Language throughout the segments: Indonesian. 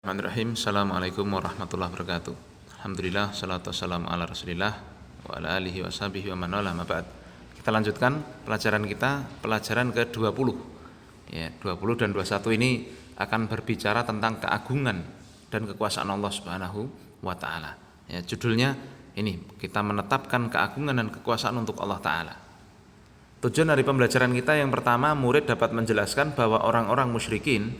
Bismillahirrahmanirrahim. Assalamualaikum warahmatullahi wabarakatuh. Alhamdulillah, salatu wassalamu ala rasulillah wa ala alihi wa sahbihi wa man wala ma ba'd. Kita lanjutkan pelajaran kita, pelajaran ke-20 ya, 20 dan 21 ini akan berbicara tentang keagungan dan kekuasaan Allah Subhanahu wa taala. Ya, judulnya ini, kita menetapkan keagungan dan kekuasaan untuk Allah taala. Tujuan dari pembelajaran kita yang pertama, murid dapat menjelaskan bahwa orang-orang musyrikin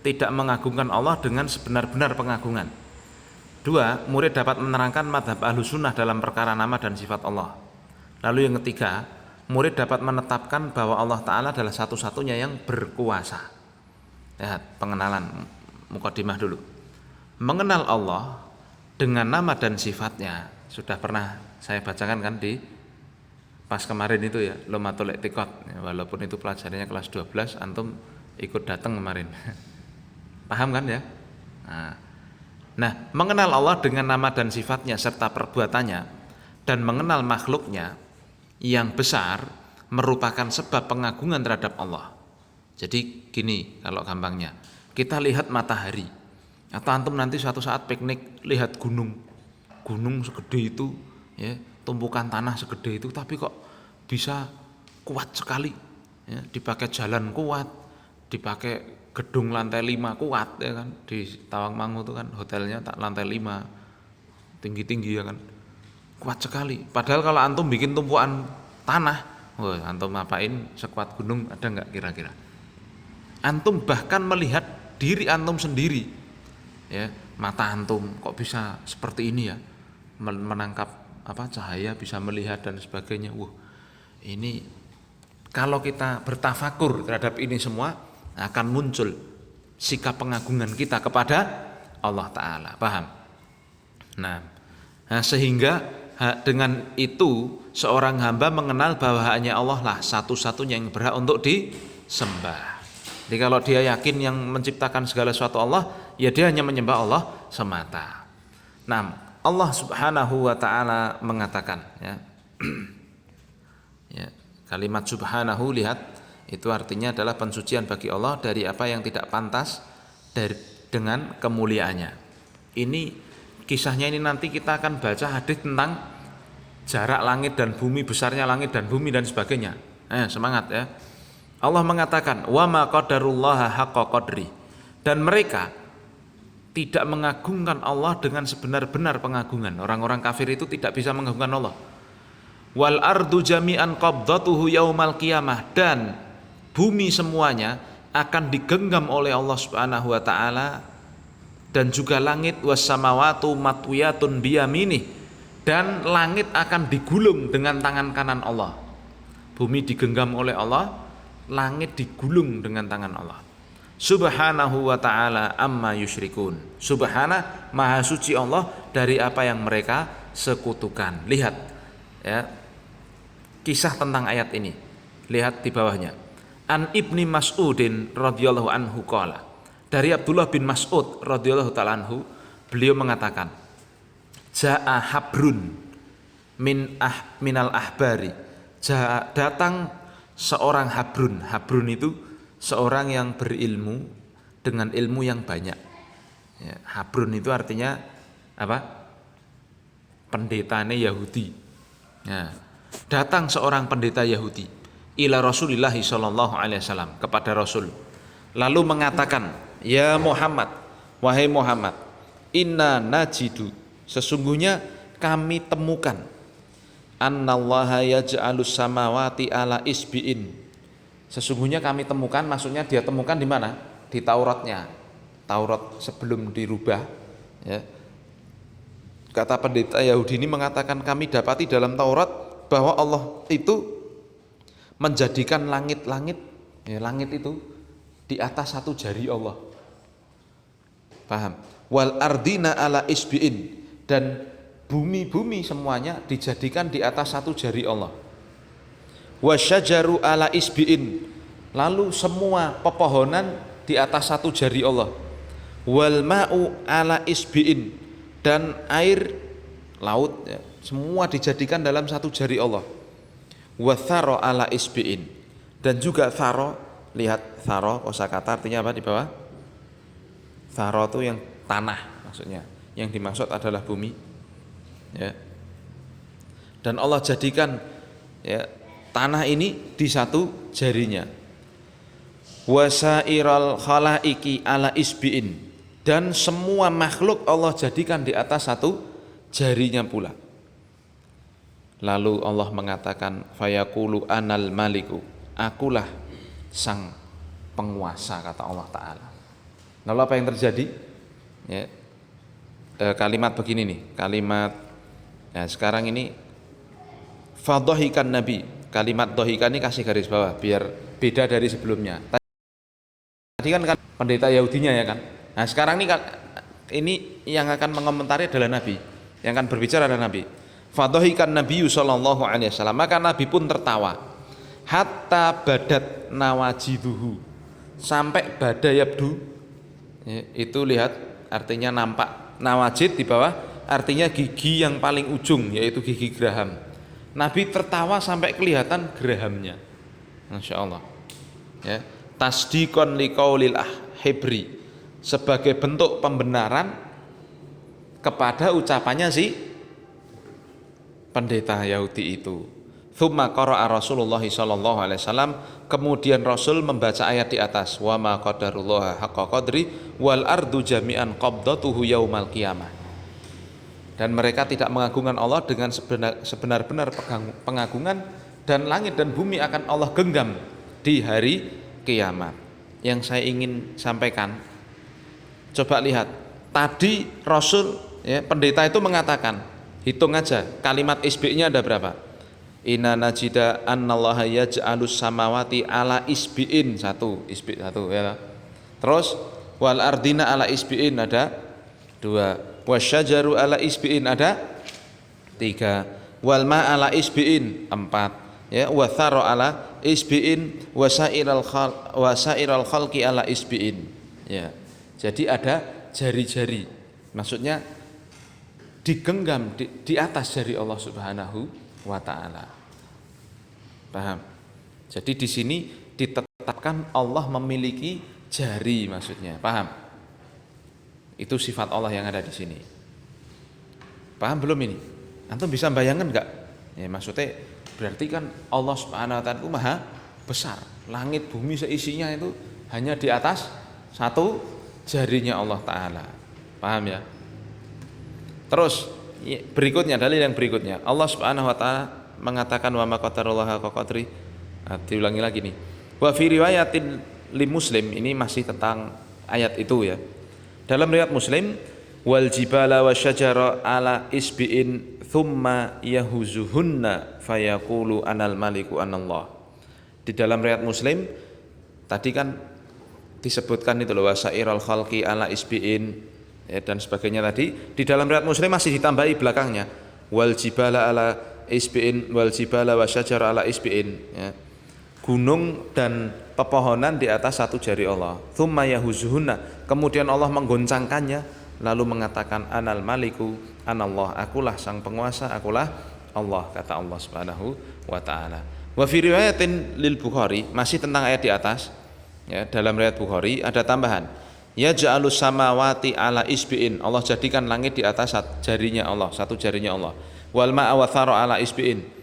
tidak mengagungkan Allah dengan sebenar-benar pengagungan. Dua, murid dapat menerangkan madhab ahlu sunnah dalam perkara nama dan sifat Allah. Lalu yang ketiga, murid dapat menetapkan bahwa Allah Ta'ala adalah satu-satunya yang berkuasa. Lihat, pengenalan mukadimah dulu. Mengenal Allah dengan nama dan sifatnya sudah pernah saya bacakan kan di pas kemarin itu ya, Lumatul I'tiqad. Walaupun itu pelajarannya kelas 12, antum ikut datang kemarin. Paham kan ya? Nah, mengenal Allah dengan nama dan sifatnya serta perbuatannya dan mengenal makhluknya yang besar merupakan sebab pengagungan terhadap Allah. Jadi gini kalau gampangnya, kita lihat matahari atau antum nanti suatu saat piknik lihat gunung segede itu ya, tumpukan tanah segede itu, tapi kok bisa kuat sekali ya, dipakai jalan kuat, dipakai gedung lantai 5 kuat ya kan, di Tawangmangu itu kan hotelnya tak lantai 5 tinggi-tinggi ya kan, kuat sekali. Padahal kalau antum bikin tumpuan tanah, wah antum apain sekuat gunung, ada nggak kira-kira? Antum bahkan melihat diri antum sendiri ya, mata antum kok bisa seperti ini ya, menangkap cahaya, bisa melihat dan sebagainya. Wah ini kalau kita bertafakur terhadap ini semua, akan muncul sikap pengagungan kita kepada Allah Ta'ala. Paham? Nah, sehingga dengan itu seorang hamba mengenal bahwa hanya Allah lah satu-satunya yang berhak untuk disembah. Jadi kalau dia yakin yang menciptakan segala sesuatu Allah, ya dia hanya menyembah Allah semata. Nah, Allah Subhanahu wa taala mengatakan ya. Ya, kalimat subhanahu, lihat, itu artinya adalah pensucian bagi Allah dari apa yang tidak pantas dengan kemuliaannya. Ini kisahnya ini nanti kita akan baca hadis tentang jarak langit dan bumi, besarnya langit dan bumi dan sebagainya. Semangat ya. Allah mengatakan wa ma qadarullaha haqqa qadri, dan mereka tidak mengagungkan Allah dengan sebenar-benar pengagungan. Orang-orang kafir itu tidak bisa mengagungkan Allah. Wal ardu jami'an qabdatuhu yaumal qiyamah, dan bumi semuanya akan digenggam oleh Allah Subhanahu wa taala, dan juga langit was samawatu matwiyatun biyaminih, dan langit akan digulung dengan tangan kanan Allah. Bumi digenggam oleh Allah, langit digulung dengan tangan Allah. Subhanahu wa ta'ala amma yusyrikun. Subhana, maha suci Allah dari apa yang mereka sekutukan. Lihat ya, kisah tentang ayat ini. Lihat di bawahnya. An Ibni Mas'udin radhiyallahu anhu qala. Dari Abdullah bin Mas'ud radhiyallahu ta'ala anhu, beliau mengatakan, Ja'a habrun minal ahbari. Datang seorang habrun. Habrun itu seorang yang berilmu dengan ilmu yang banyak. Ya, habrun itu artinya apa? Pendetanya Yahudi. Ya, datang seorang pendeta Yahudi ila Rasulillah sallallahu alaihi wasallam, kepada Rasul, lalu mengatakan, ya Muhammad, wahai Muhammad, inna najidu, sesungguhnya kami temukan, annallaha yaj'alus samawati ala isbi'in, sesungguhnya kami temukan, maksudnya dia temukan di mana? Di Tauratnya, Taurat sebelum dirubah ya. Kata pendeta Yahudi ini mengatakan, kami dapati dalam Taurat bahwa Allah itu menjadikan langit-langit ya, langit itu di atas satu jari Allah. Paham? Wal ardina ala isbi'in, dan bumi-bumi semuanya dijadikan di atas satu jari Allah. Wasyajaru ala isbi'in, lalu semua pepohonan di atas satu jari Allah. Wal ma'u ala isbi'in, dan air laut ya, semua dijadikan dalam satu jari Allah. Wa tharo ala isbi'in, dan juga tharo, lihat tharo kosakata artinya apa di bawah? Tharo itu yang tanah maksudnya. Yang dimaksud adalah bumi. Ya. Dan Allah jadikan ya tanah ini di satu jarinya. Wasairal khalaiki ala isbiin, dan semua makhluk Allah jadikan di atas satu jarinya pula. Lalu Allah mengatakan fayaqulu anal maliku, akulah sang penguasa, kata Allah Ta'ala. Lalu apa yang terjadi? Ya, kalimat begini nih, kalimat ya sekarang ini fadhahikan Nabi, kalimat dhahikan ini kasih garis bawah biar beda dari sebelumnya. Tadi kan pendeta Yahudinya ya kan. Nah sekarang ini yang akan mengomentari adalah Nabi, yang akan berbicara adalah Nabi. Fadhahikan Nabi sallallahu alaihi wasallam, maka Nabi pun tertawa. Hatta badat nawajiduhu, sampai badayabdu. Ya, itu lihat artinya nampak, nawajid di bawah artinya gigi yang paling ujung, yaitu gigi geraham. Nabi tertawa sampai kelihatan gerahamnya. Masya Allah. Ya, tasdikon liqaulil hebri, sebagai bentuk pembenaran kepada ucapannya si pendeta Yahudi itu. Tsumma qara'a Rasulullah sallallahu alaihi wasallam, kemudian Rasul membaca ayat di atas, wa ma qadarullah haqqa qadri wal ardu jami'an qabdatuhu yaumal qiyamah. Dan mereka tidak mengagungkan Allah dengan sebenar-benar pengagungan, dan langit dan bumi akan Allah genggam di hari kiamat. Yang saya ingin sampaikan, coba lihat tadi Rasul ya, pendeta itu mengatakan, hitung aja kalimat isbi-nya ada berapa? Inna najida annallaha yaj'alus samawati ala isbi'in, satu isbi satu ya. Terus wal ardina ala isbi'in ada dua, wasyajaru ala isbi'in ada tiga, wal ma ala isbi'in empat, ya, watharo ala isbi'in, wasairal khalqi ala isbi'in. Ya. Jadi ada jari-jari, maksudnya digenggam di atas jari Allah Subhanahu wa taala. Paham? Jadi di sini ditetapkan Allah memiliki jari maksudnya. Paham? Itu sifat Allah yang ada di sini. Paham belum ini? Antum bisa bayangkan enggak? Ya maksudnya berarti kan Allah Subhanahu wa taala itu maha besar. Langit bumi seisinya itu hanya di atas satu jarinya Allah taala. Paham ya? Terus berikutnya, dalil yang berikutnya, Allah Subhanahu wa taala mengatakan wa ma qadarullaha haqqa qadri. Diulangi lagi nih. Wa fi riwayatin li Muslim, ini masih tentang ayat itu ya. Dalam riwayat Muslim, wal jibala wasyajara ala isbi'in thumma yahuzuhunna fayaqulu anal maliku anallah. Di dalam riwayat Muslim tadi kan disebutkan itu loh, wasairal khalqi ala isbi'in ya, dan sebagainya tadi. Di dalam riwayat Muslim masih ditambahi belakangnya wal jibala ala isbi'in wal jibala wasyajara ala isbi'in ya. Gunung dan pepohonan di atas satu jari Allah. Tsumma yahuzuhunna, kemudian Allah menggoncangkannya lalu mengatakan anal maliku anallah, akulah sang penguasa, akulah Allah, kata Allah Subhanahu wa taala. Wa fi riwayatin lil Bukhari, masih tentang ayat di atas ya, dalam riwayat Bukhari ada tambahan, yaj'alus samawati ala isbi'in, Allah jadikan langit di atas jarinya Allah, satu jarinya Allah. Wal ma'a wa thara ala isbi'in,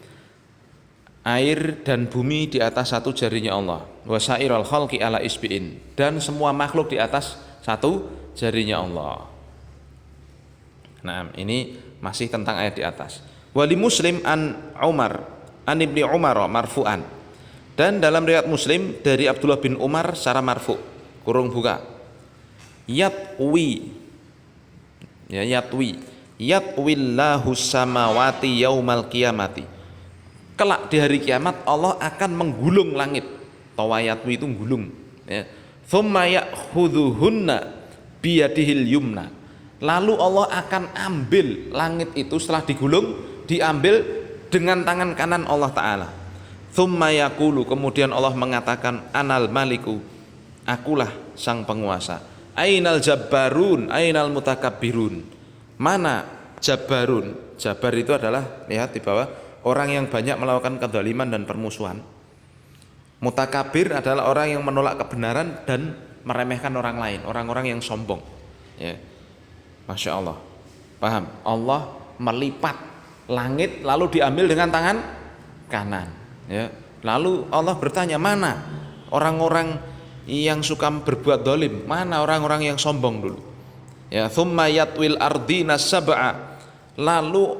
air dan bumi di atas satu jarinya Allah. Wasairal khalqi ala isbi'in, dan semua makhluk di atas satu jarinya Allah. Nah, ini masih tentang ayat di atas. Wali Muslim an Umar an ibni Umar marfu'an, dan dalam riwayat Muslim dari Abdullah bin Umar secara marfu', kurung buka, yatwi ya, yatwillahu samawati yaumal qiyamati, kelak di hari kiamat Allah akan menggulung langit. Tawayatwi itu gulung ya. Tsumma ya'khudhuhunna biyadihil yumna, lalu Allah akan ambil langit itu setelah digulung, diambil dengan tangan kanan Allah taala. Tsumma yaqulu, kemudian Allah mengatakan anal maliku, akulah sang penguasa. Ainal jabbarun ainal mutakabbirun, mana jabbarun? Jabbar itu adalah, lihat di bawah, orang yang banyak melakukan kezaliman dan permusuhan. Mutakabir adalah orang yang menolak kebenaran dan meremehkan orang lain, orang-orang yang sombong ya. Masya Allah. Paham? Allah melipat langit lalu diambil dengan tangan kanan. Ya. Lalu Allah bertanya, mana orang-orang yang suka berbuat dolim? Mana orang-orang yang sombong dulu? Ya, thumma yatwil ardina sab'a. Lalu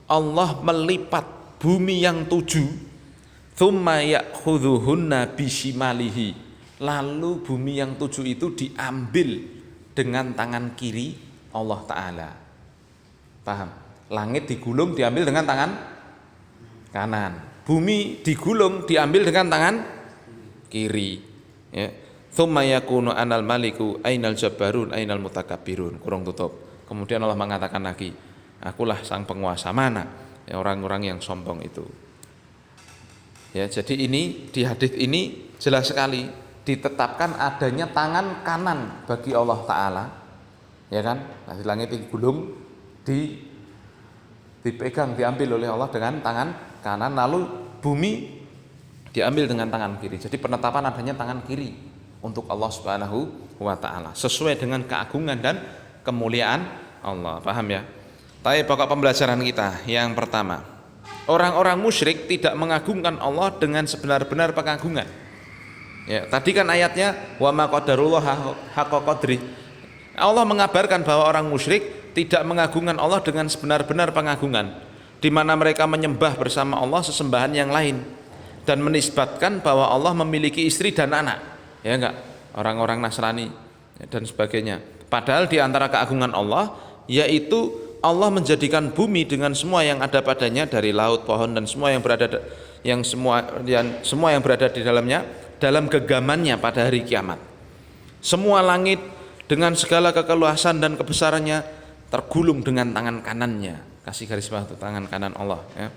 Allah melipat bumi yang 7. Thumma ya'khudhuhunna bishimalihi. Lalu bumi yang 7 itu diambil dengan tangan kiri Allah Ta'ala. Paham? Langit digulung diambil dengan tangan kanan, bumi digulung diambil dengan tangan kiri. Ya. Tsumma yakunu anal maliku ainal jabbarun ainal mutakabbirun. Kurang tutup. Kemudian Allah mengatakan lagi, akulah sang penguasa, mana ya, orang-orang yang sombong itu. Ya, jadi ini di hadis ini jelas sekali ditetapkan adanya tangan kanan bagi Allah Ta'ala. Ya kan? Nah, langit digulung dipegang, diambil oleh Allah dengan tangan kanan, lalu bumi diambil dengan tangan kiri. Jadi penetapan adanya tangan kiri untuk Allah Subhanahu wa Ta'ala sesuai dengan keagungan dan kemuliaan Allah. Paham ya? Tapi pokok pembelajaran kita yang pertama, orang-orang musyrik tidak mengagungkan Allah dengan sebenar-benar pengagungan. Ya, tadi kan ayatnya wa ma qadarullah haqqa qadri. Allah mengabarkan bahwa orang musyrik tidak mengagungkan Allah dengan sebenar-benar pengagungan, di mana mereka menyembah bersama Allah sesembahan yang lain dan menisbatkan bahwa Allah memiliki istri dan anak. Ya enggak? Orang-orang Nasrani dan sebagainya. Padahal di antara keagungan Allah yaitu Allah menjadikan bumi dengan semua yang ada padanya dari laut, pohon dan semua yang berada di dalamnya dalam genggamannya pada hari kiamat. Semua langit dengan segala kekeluasan dan kebesarannya tergulung dengan tangan kanannya. Kasih garis bawah itu tangan kanan Allah ya.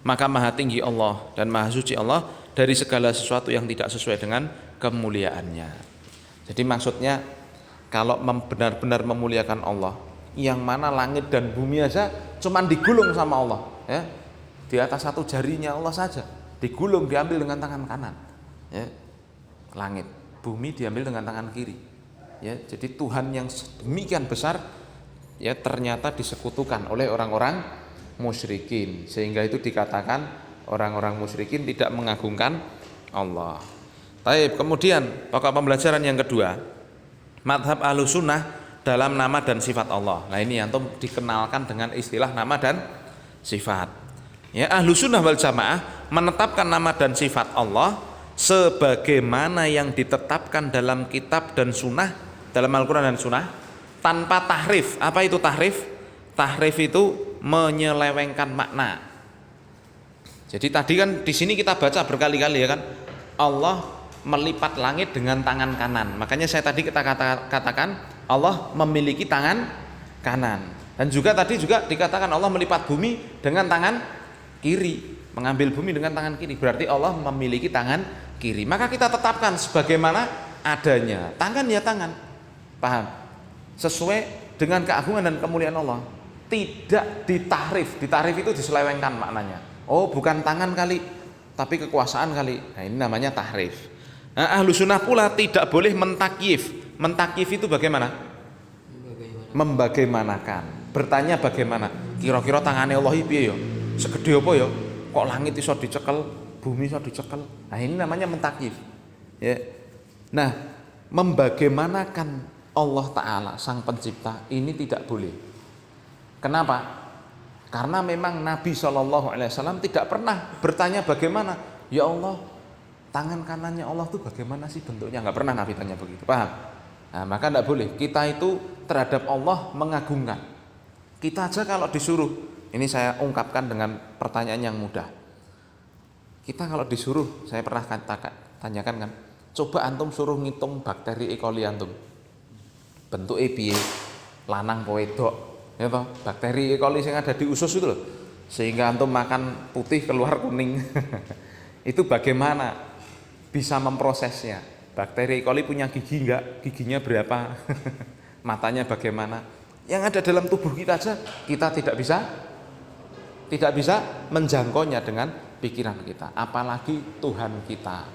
Maka maha tinggi Allah dan maha suci Allah dari segala sesuatu yang tidak sesuai dengan kemuliaannya. Jadi maksudnya kalau benar-benar memuliakan Allah, yang mana langit dan bumi aja cuman digulung sama Allah ya. Di atas satu jarinya Allah saja digulung, diambil dengan tangan kanan ya. Langit, bumi diambil dengan tangan kiri ya. Jadi Tuhan yang demikian besar ya ternyata disekutukan oleh orang-orang musyrikin, sehingga itu dikatakan orang-orang musyrikin tidak mengagungkan Allah. Baik, kemudian pokok pembelajaran yang kedua, madhab Ahlussunnah dalam nama dan sifat Allah. Nah ini antum dikenalkan dengan istilah nama dan sifat. Ya, Ahlussunnah wal Jamaah menetapkan nama dan sifat Allah sebagaimana yang ditetapkan dalam kitab dan sunnah, dalam Al-Quran dan sunnah, tanpa tahrif. Apa itu tahrif? Tahrif itu menyelewengkan makna. Jadi tadi kan di sini kita baca berkali-kali ya kan, Allah melipat langit dengan tangan kanan. Makanya saya tadi kita katakan Allah memiliki tangan kanan. Dan juga tadi juga dikatakan Allah melipat bumi dengan tangan kiri, mengambil bumi dengan tangan kiri. Berarti Allah memiliki tangan kiri. Maka kita tetapkan sebagaimana adanya. Tangan ya tangan. Paham? Sesuai dengan keagungan dan kemuliaan Allah, tidak ditahrif. Ditahrif itu diselewengkan maknanya. Oh bukan tangan kali, tapi kekuasaan kali. Nah ini namanya tahrif. Nah, Ahlussunnah pula tidak boleh mentakyif. Mentakyif itu bagaimana? Membagaimanakan. Bertanya bagaimana? Kira-kira tangannya Allah piye ya? Segede apa ya? Kok langit iso dicekel, bumi iso dicekel? Nah ini namanya mentakyif. Ya. Nah, membagaimanakan Allah Ta'ala sang pencipta ini tidak boleh. Kenapa? Karena memang Nabi SAW tidak pernah bertanya bagaimana, ya Allah tangan kanannya Allah itu bagaimana sih bentuknya, nggak pernah Nabi tanya begitu. Paham? Nah, maka tidak boleh kita itu terhadap Allah mengagungkan. Kita aja kalau disuruh, ini saya ungkapkan dengan pertanyaan yang mudah. Kita kalau disuruh, saya pernah tanyakan kan, coba antum suruh ngitung bakteri E. coli antum, bentuk piye, lanang apa wedok, ya toh? Bakteri E. coli yang ada di usus itu loh, sehingga antum makan putih keluar kuning. Itu bagaimana bisa memprosesnya? Bakteri E. coli punya gigi enggak? Giginya berapa? Matanya bagaimana? Yang ada dalam tubuh kita aja kita tidak bisa menjangkaunya dengan pikiran kita, apalagi Tuhan kita.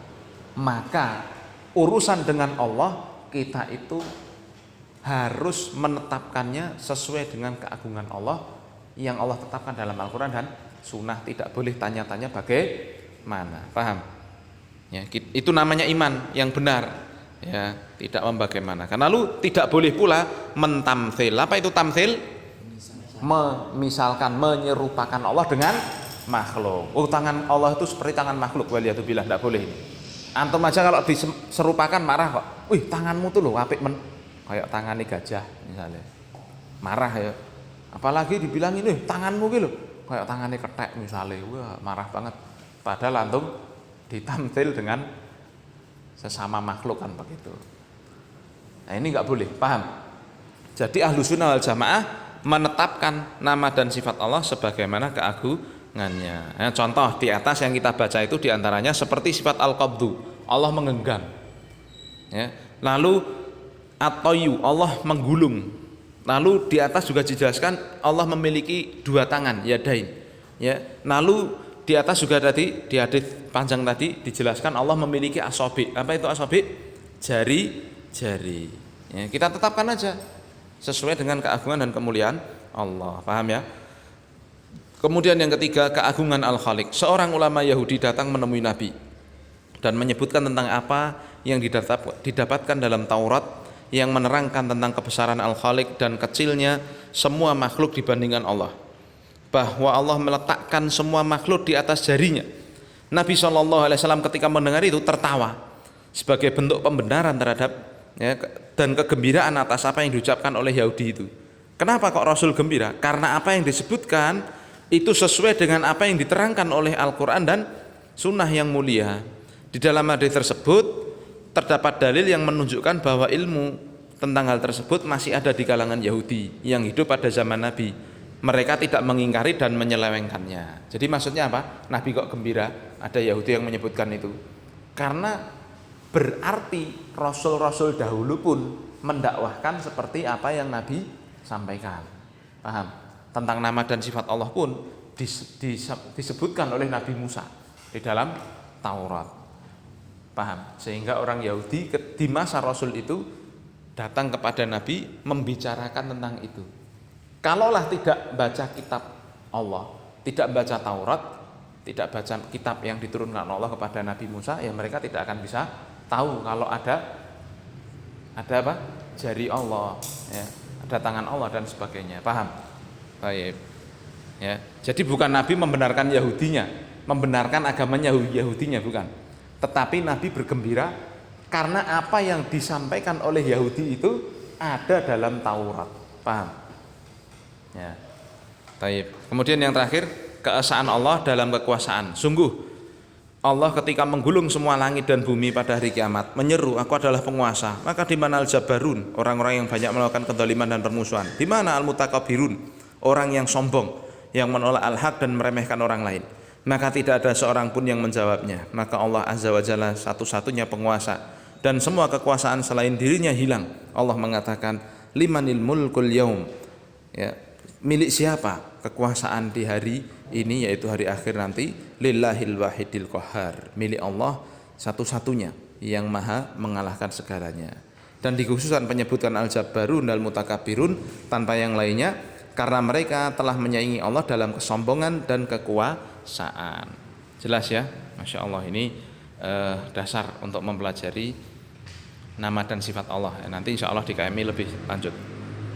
Maka urusan dengan Allah kita itu harus menetapkannya sesuai dengan keagungan Allah yang Allah tetapkan dalam Al-Quran dan Sunnah. Tidak boleh tanya-tanya bagaimana. Paham? Ya, itu namanya iman yang benar. Ya, tidak membagaimanakan. Lalu tidak boleh pula mentamtsil. Apa itu tamtsil? Memisalkan, menyerupakan Allah dengan makhluk. Oh, tangan Allah itu seperti tangan makhluk. Waliyatubillah, tidak boleh ini. Antum aja kalau diserupakan marah kok. Wih, tanganmu tuh loh apik kayak tangannya gajah misalnya. Marah ya. Apalagi dibilang ini tanganmu gitu kayak tangannya ketek misalnya. Wah, marah banget. Padahal antum ditamtsil dengan sesama makhluk kan begitu. Nah, ini nggak boleh, paham? Jadi Ahlussunnah wal Jamaah menetapkan nama dan sifat Allah sebagaimana keagungannya. Nah, contoh di atas yang kita baca itu diantaranya seperti sifat al-qabdu, Allah menggenggam. Ya. Lalu at-tayyu, Allah menggulung. Lalu di atas juga dijelaskan Allah memiliki dua tangan, yadain. Ya. Lalu di atas juga tadi di hadis panjang tadi dijelaskan Allah memiliki asabi. Apa itu asabi? Jari-jari. Ya, kita tetapkan aja sesuai dengan keagungan dan kemuliaan Allah. Paham ya? Kemudian yang ketiga, keagungan Al-Khaliq. Seorang ulama Yahudi datang menemui Nabi dan menyebutkan tentang apa yang didapatkan dalam Taurat yang menerangkan tentang kebesaran Al-Khaliq dan kecilnya semua makhluk dibandingkan Allah. Bahwa Allah meletakkan semua makhluk di atas jarinya. Nabi SAW ketika mendengar itu tertawa sebagai bentuk pembenaran terhadap ya, dan kegembiraan atas apa yang diucapkan oleh Yahudi itu. Kenapa kok Rasul gembira? Karena apa yang disebutkan itu sesuai dengan apa yang diterangkan oleh Al-Quran dan Sunnah yang mulia. Di dalam hadis tersebut terdapat dalil yang menunjukkan bahwa ilmu tentang hal tersebut masih ada di kalangan Yahudi yang hidup pada zaman Nabi. Mereka tidak mengingkari dan menyelewengkannya. Jadi maksudnya apa? Nabi kok gembira ada Yahudi yang menyebutkan itu? Karena berarti Rasul-Rasul dahulu pun mendakwahkan seperti apa yang Nabi sampaikan. Paham? Tentang nama dan sifat Allah pun disebutkan oleh Nabi Musa di dalam Taurat. Paham? Sehingga orang Yahudi di masa Rasul itu datang kepada Nabi membicarakan tentang itu. Kalaulah tidak baca kitab Allah, tidak baca Taurat, tidak baca kitab yang diturunkan Allah kepada Nabi Musa, ya mereka tidak akan bisa tahu kalau ada apa? Jari Allah, ya, ada tangan Allah dan sebagainya. Paham? Baik. Ya. Jadi bukan Nabi membenarkan Yahudinya, membenarkan agamanya Yahudinya bukan. Tetapi Nabi bergembira karena apa yang disampaikan oleh Yahudi itu ada dalam Taurat. Paham? Ya. Baik. Kemudian yang terakhir, keesaan Allah dalam kekuasaan. Sungguh Allah ketika menggulung semua langit dan bumi pada hari kiamat menyeru, aku adalah penguasa. Maka di mana al-jabbarun, orang-orang yang banyak melakukan kezaliman dan permusuhan? Di mana al-mutakabirun, orang yang sombong, yang menolak al-haq dan meremehkan orang lain? Maka tidak ada seorang pun yang menjawabnya. Maka Allah Azza wa Jalla satu-satunya penguasa dan semua kekuasaan selain dirinya hilang. Allah mengatakan, limanil mulkul yaum. Ya, milik siapa kekuasaan di hari ini, yaitu hari akhir nanti? Lillahil wahidil qahar, milik Allah satu-satunya yang maha mengalahkan segalanya. Dan dikhususkan penyebutkan al-jabbarun dan mutakabirun tanpa yang lainnya karena mereka telah menyaingi Allah dalam kesombongan dan kekuasaan. Jelas ya? Masya Allah, ini dasar untuk mempelajari nama dan sifat Allah. Nanti insya Allah di KMI lebih lanjut.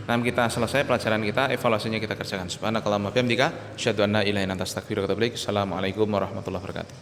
Nah, kita selesai pelajaran kita, evaluasinya kita kerjakan. Subhanakallahumma wa bihamdika, asyhadu an la ilaha illa anta astaghfiruka wa atubu ilaik. Assalamualaikum warahmatullahi wabarakatuh.